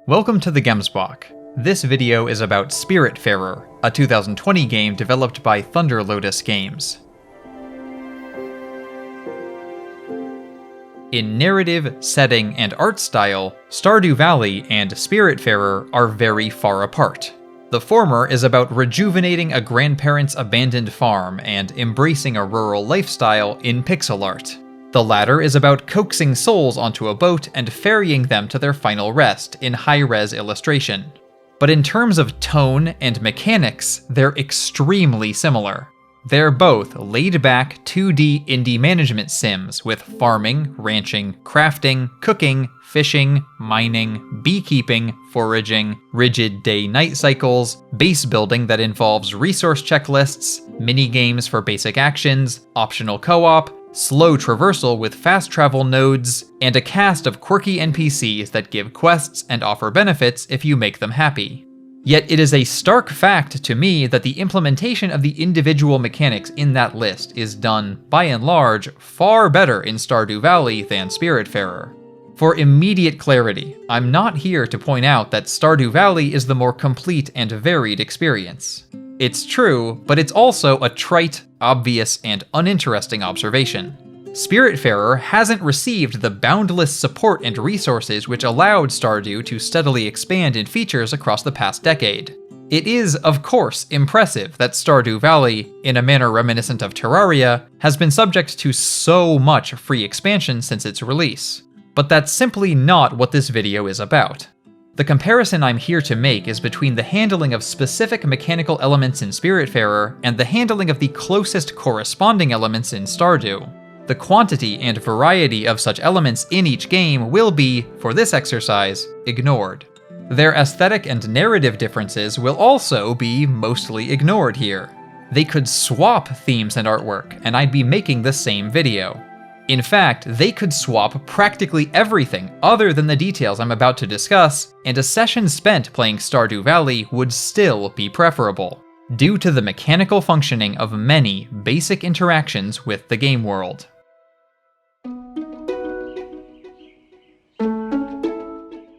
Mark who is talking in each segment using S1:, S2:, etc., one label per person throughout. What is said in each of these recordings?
S1: Welcome to the Gemsbach. This video is about Spiritfarer, a 2020 game developed by Thunder Lotus Games. In narrative, setting, and art style, Stardew Valley and Spiritfarer are very far apart. The former is about rejuvenating a grandparent's abandoned farm and embracing a rural lifestyle in pixel art. The latter is about coaxing souls onto a boat and ferrying them to their final rest in high-res illustration. But in terms of tone and mechanics, they're extremely similar. They're both laid-back 2D indie management sims with farming, ranching, crafting, cooking, fishing, mining, beekeeping, foraging, rigid day-night cycles, base building that involves resource checklists, mini-games for basic actions, optional co-op, slow traversal with fast travel nodes, and a cast of quirky NPCs that give quests and offer benefits if you make them happy. Yet it is a stark fact to me that the implementation of the individual mechanics in that list is done, by and large, far better in Stardew Valley than Spiritfarer. For immediate clarity, I'm not here to point out that Stardew Valley is the more complete and varied experience. It's true, but it's also a trite, obvious, and uninteresting observation. Spiritfarer hasn't received the boundless support and resources which allowed Stardew to steadily expand in features across the past decade. It is, of course, impressive that Stardew Valley, in a manner reminiscent of Terraria, has been subject to so much free expansion since its release. But that's simply not what this video is about. The comparison I'm here to make is between the handling of specific mechanical elements in Spiritfarer and the handling of the closest corresponding elements in Stardew. The quantity and variety of such elements in each game will be, for this exercise, ignored. Their aesthetic and narrative differences will also be mostly ignored here. They could swap themes and artwork, and I'd be making the same video. In fact, they could swap practically everything other than the details I'm about to discuss, and a session spent playing Stardew Valley would still be preferable, due to the mechanical functioning of many basic interactions with the game world.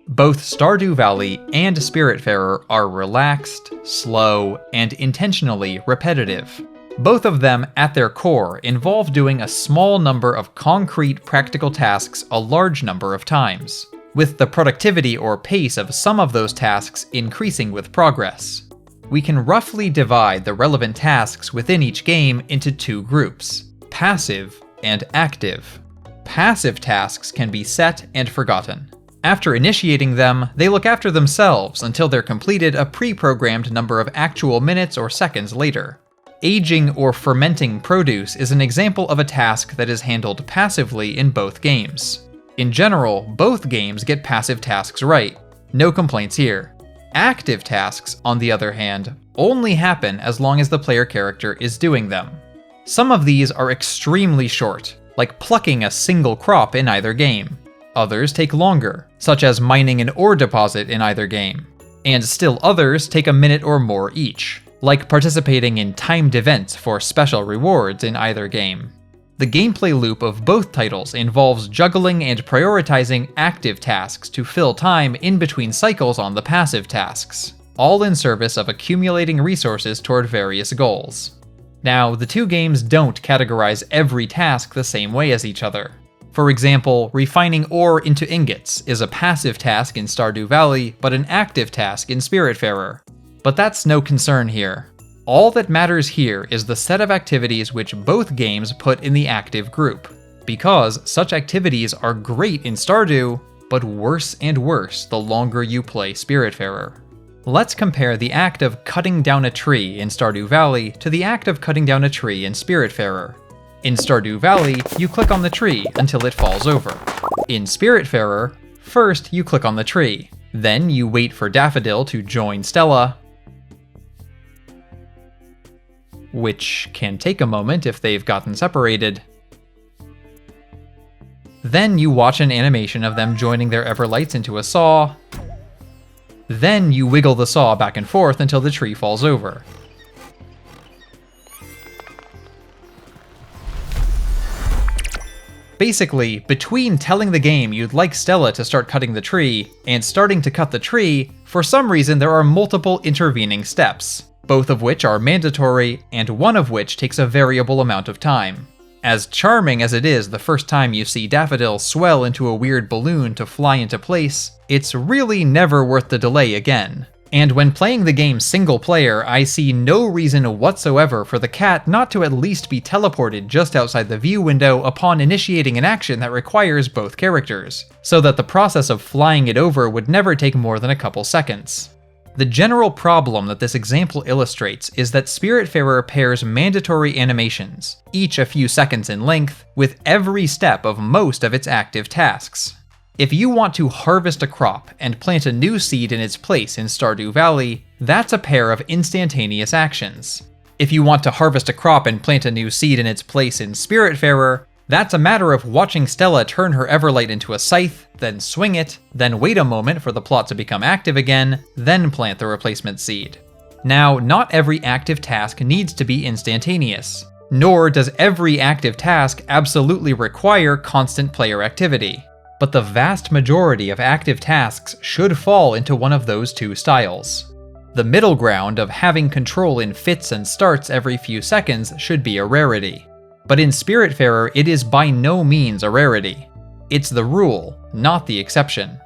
S1: Both Stardew Valley and Spiritfarer are relaxed, slow, and intentionally repetitive. Both of them, at their core, involve doing a small number of concrete practical tasks a large number of times, with the productivity or pace of some of those tasks increasing with progress. We can roughly divide the relevant tasks within each game into two groups: passive and active. Passive tasks can be set and forgotten. After initiating them, they look after themselves until they're completed a pre-programmed number of actual minutes or seconds later. Aging or fermenting produce is an example of a task that is handled passively in both games. In general, both games get passive tasks right. No complaints here. Active tasks, on the other hand, only happen as long as the player character is doing them. Some of these are extremely short, like plucking a single crop in either game. Others take longer, such as mining an ore deposit in either game. And still others take a minute or more each, like participating in timed events for special rewards in either game. The gameplay loop of both titles involves juggling and prioritizing active tasks to fill time in between cycles on the passive tasks, all in service of accumulating resources toward various goals. Now, the two games don't categorize every task the same way as each other. For example, refining ore into ingots is a passive task in Stardew Valley, but an active task in Spiritfarer. But that's no concern here. All that matters here is the set of activities which both games put in the active group, because such activities are great in Stardew, but worse and worse the longer you play Spiritfarer. Let's compare the act of cutting down a tree in Stardew Valley to the act of cutting down a tree in Spiritfarer. In Stardew Valley, you click on the tree until it falls over. In Spiritfarer, first you click on the tree, then you wait for Daffodil to join Stella, which can take a moment if they've gotten separated. Then you watch an animation of them joining their Everlights into a saw. Then you wiggle the saw back and forth until the tree falls over. Basically, between telling the game you'd like Stella to start cutting the tree and starting to cut the tree, for some reason there are multiple intervening steps, both of which are mandatory and one of which takes a variable amount of time. As charming as it is the first time you see Daffodil swell into a weird balloon to fly into place, it's really never worth the delay again. And when playing the game single player, I see no reason whatsoever for the cat not to at least be teleported just outside the view window upon initiating an action that requires both characters, so that the process of flying it over would never take more than a couple seconds. The general problem that this example illustrates is that Spiritfarer pairs mandatory animations, each a few seconds in length, with every step of most of its active tasks. If you want to harvest a crop and plant a new seed in its place in Stardew Valley, that's a pair of instantaneous actions. If you want to harvest a crop and plant a new seed in its place in Spiritfarer, that's a matter of watching Stella turn her Everlight into a scythe, then swing it, then wait a moment for the plot to become active again, then plant the replacement seed. Now, not every active task needs to be instantaneous, nor does every active task absolutely require constant player activity. But the vast majority of active tasks should fall into one of those two styles. The middle ground of having control in fits and starts every few seconds should be a rarity. But in Spiritfarer, it is by no means a rarity. It's the rule, not the exception.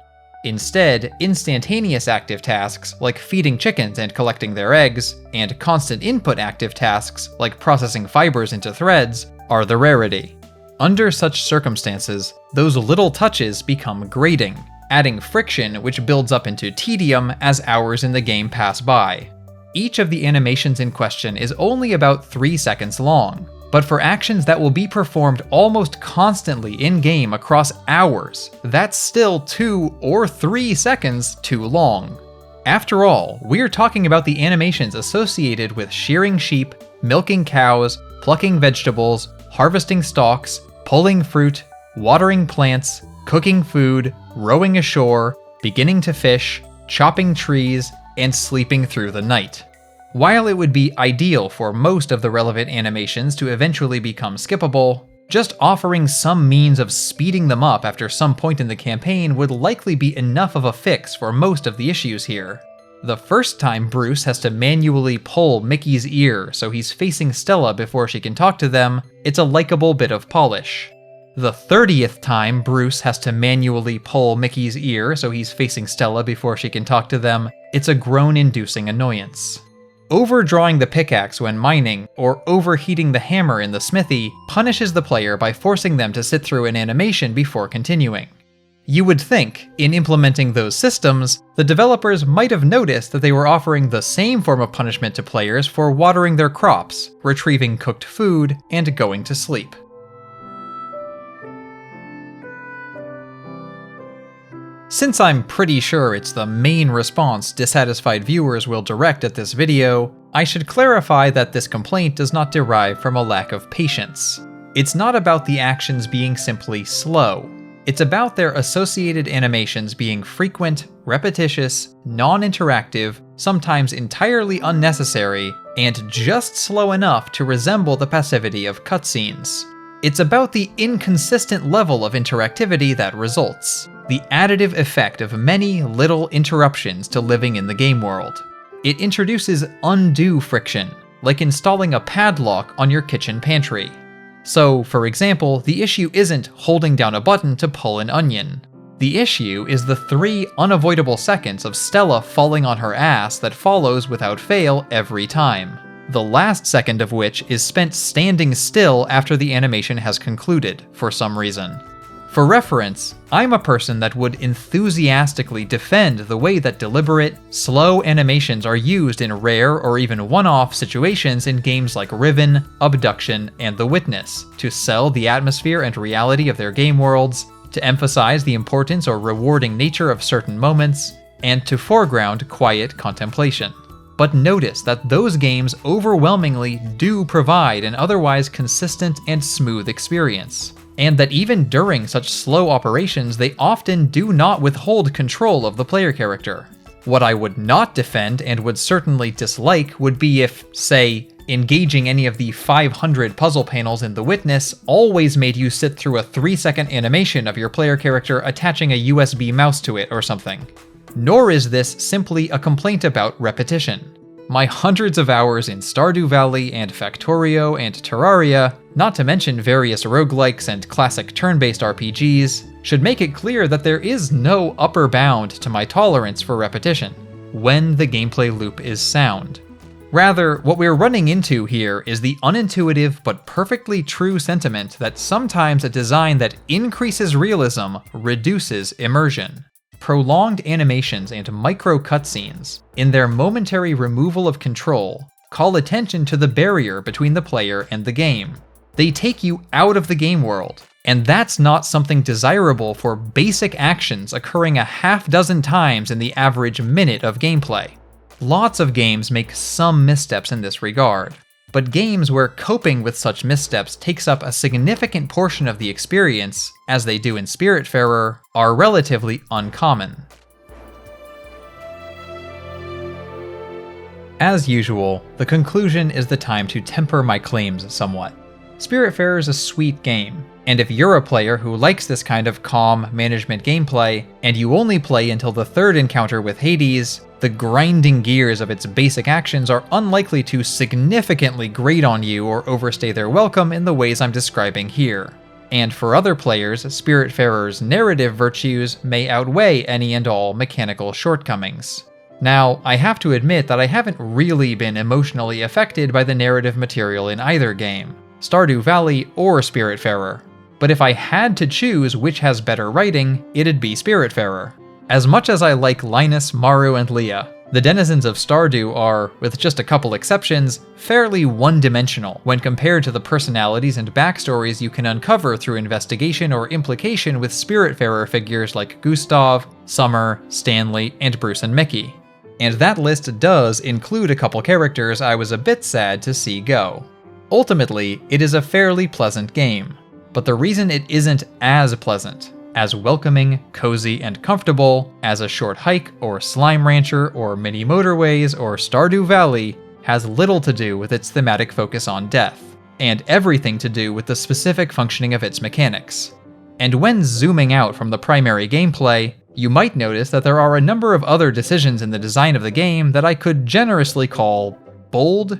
S1: Instead, instantaneous active tasks like feeding chickens and collecting their eggs, and constant input active tasks like processing fibers into threads, are the rarity. Under such circumstances, those little touches become grating, adding friction which builds up into tedium as hours in the game pass by. Each of the animations in question is only about 3 seconds long, but for actions that will be performed almost constantly in-game across hours, that's still 2 or 3 seconds too long. After all, we're talking about the animations associated with shearing sheep, milking cows, plucking vegetables, harvesting stalks, pulling fruit, watering plants, cooking food, rowing ashore, beginning to fish, chopping trees, and sleeping through the night. While it would be ideal for most of the relevant animations to eventually become skippable, just offering some means of speeding them up after some point in the campaign would likely be enough of a fix for most of the issues here. The first time Bruce has to manually pull Mickey's ear so he's facing Stella before she can talk to them, it's a likable bit of polish. The 30th time Bruce has to manually pull Mickey's ear so he's facing Stella before she can talk to them, it's a groan-inducing annoyance. Overdrawing the pickaxe when mining, or overheating the hammer in the smithy, punishes the player by forcing them to sit through an animation before continuing. You would think, in implementing those systems, the developers might have noticed that they were offering the same form of punishment to players for watering their crops, retrieving cooked food, and going to sleep. Since I'm pretty sure it's the main response dissatisfied viewers will direct at this video, I should clarify that this complaint does not derive from a lack of patience. It's not about the actions being simply slow. It's about their associated animations being frequent, repetitious, non-interactive, sometimes entirely unnecessary, and just slow enough to resemble the passivity of cutscenes. It's about the inconsistent level of interactivity that results, the additive effect of many little interruptions to living in the game world. It introduces undue friction, like installing a padlock on your kitchen pantry. So, for example, the issue isn't holding down a button to pull an onion. The issue is the 3 unavoidable seconds of Stella falling on her ass that follows without fail every time, the last second of which is spent standing still after the animation has concluded, for some reason. For reference, I'm a person that would enthusiastically defend the way that deliberate, slow animations are used in rare or even one-off situations in games like Riven, Abduction, and The Witness, to sell the atmosphere and reality of their game worlds, to emphasize the importance or rewarding nature of certain moments, and to foreground quiet contemplation. But notice that those games overwhelmingly do provide an otherwise consistent and smooth experience, and that even during such slow operations they often do not withhold control of the player character. What I would not defend and would certainly dislike would be if, say, Engaging any of the 500 puzzle panels in The Witness always made you sit through a 3-second animation of your player character attaching a USB mouse to it or something. Nor is this simply a complaint about repetition. My hundreds of hours in Stardew Valley and Factorio and Terraria, not to mention various roguelikes and classic turn-based RPGs, should make it clear that there is no upper bound to my tolerance for repetition, when the gameplay loop is sound. Rather, what we're running into here is the unintuitive but perfectly true sentiment that sometimes a design that increases realism reduces immersion. Prolonged animations and micro cutscenes, in their momentary removal of control, call attention to the barrier between the player and the game. They take you out of the game world, and that's not something desirable for basic actions occurring a half-dozen times in the average minute of gameplay. Lots of games make some missteps in this regard, but games where coping with such missteps takes up a significant portion of the experience, as they do in Spiritfarer, are relatively uncommon. As usual, the conclusion is the time to temper my claims somewhat. Spiritfarer is a sweet game, and if you're a player who likes this kind of calm management gameplay, and you only play until the third encounter with Hades, the grinding gears of its basic actions are unlikely to significantly grate on you or overstay their welcome in the ways I'm describing here. And for other players, Spiritfarer's narrative virtues may outweigh any and all mechanical shortcomings. Now, I have to admit that I haven't really been emotionally affected by the narrative material in either game, Stardew Valley or Spiritfarer. But if I had to choose which has better writing, it'd be Spiritfarer. As much as I like Linus, Maru, and Leah, the denizens of Stardew are, with just a couple exceptions, fairly one-dimensional when compared to the personalities and backstories you can uncover through investigation or implication with Spiritfarer figures like Gustav, Summer, Stanley, and Bruce and Mickey. And that list does include a couple characters I was a bit sad to see go. Ultimately, it is a fairly pleasant game, but the reason it isn't as pleasant, as welcoming, cozy, and comfortable as a short hike or Slime Rancher or mini motorways or Stardew Valley has little to do with its thematic focus on death, and everything to do with the specific functioning of its mechanics. And when zooming out from the primary gameplay, you might notice that there are a number of other decisions in the design of the game that I could generously call bold.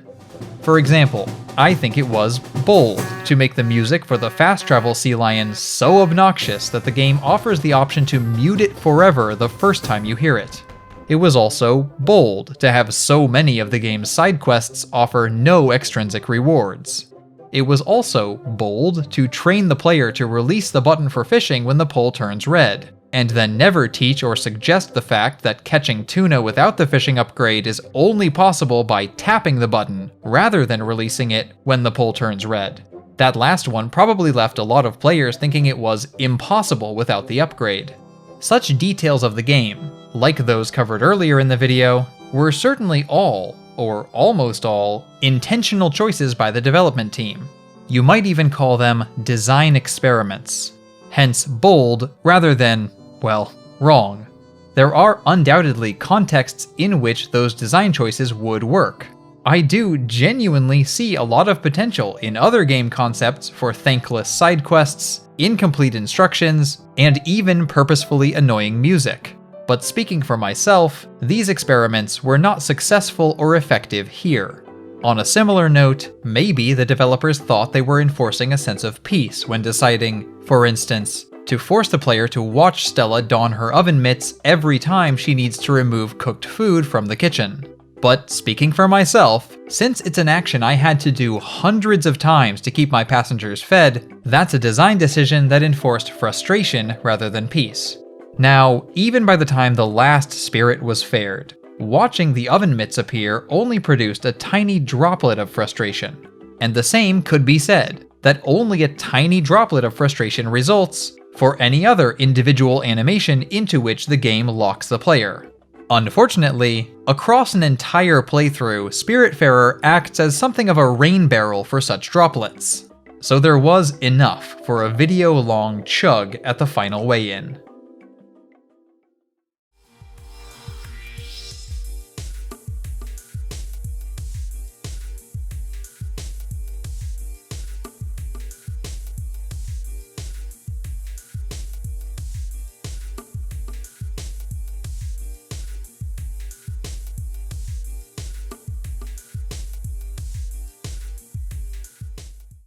S1: For example, I think it was bold to make the music for the fast travel sea lion so obnoxious that the game offers the option to mute it forever the first time you hear it. It was also bold to have so many of the game's side quests offer no extrinsic rewards. It was also bold to train the player to release the button for fishing when the pole turns red, and then never teach or suggest the fact that catching tuna without the fishing upgrade is only possible by tapping the button, rather than releasing it when the pole turns red. That last one probably left a lot of players thinking it was impossible without the upgrade. Such details of the game, like those covered earlier in the video, were certainly all, or almost all, intentional choices by the development team. You might even call them design experiments. Hence bold rather than, well, wrong. There are undoubtedly contexts in which those design choices would work. I do genuinely see a lot of potential in other game concepts for thankless side quests, incomplete instructions, and even purposefully annoying music. But speaking for myself, these experiments were not successful or effective here. On a similar note, maybe the developers thought they were enforcing a sense of peace when deciding, for instance, to force the player to watch Stella don her oven mitts every time she needs to remove cooked food from the kitchen. But speaking for myself, since it's an action I had to do hundreds of times to keep my passengers fed, that's a design decision that enforced frustration rather than peace. Now, even by the time the last spirit was fared, watching the oven mitts appear only produced a tiny droplet of frustration. And the same could be said, that only a tiny droplet of frustration results for any other individual animation into which the game locks the player. Unfortunately, across an entire playthrough, Spiritfarer acts as something of a rain barrel for such droplets. So there was enough for a video-long chug at the final weigh-in.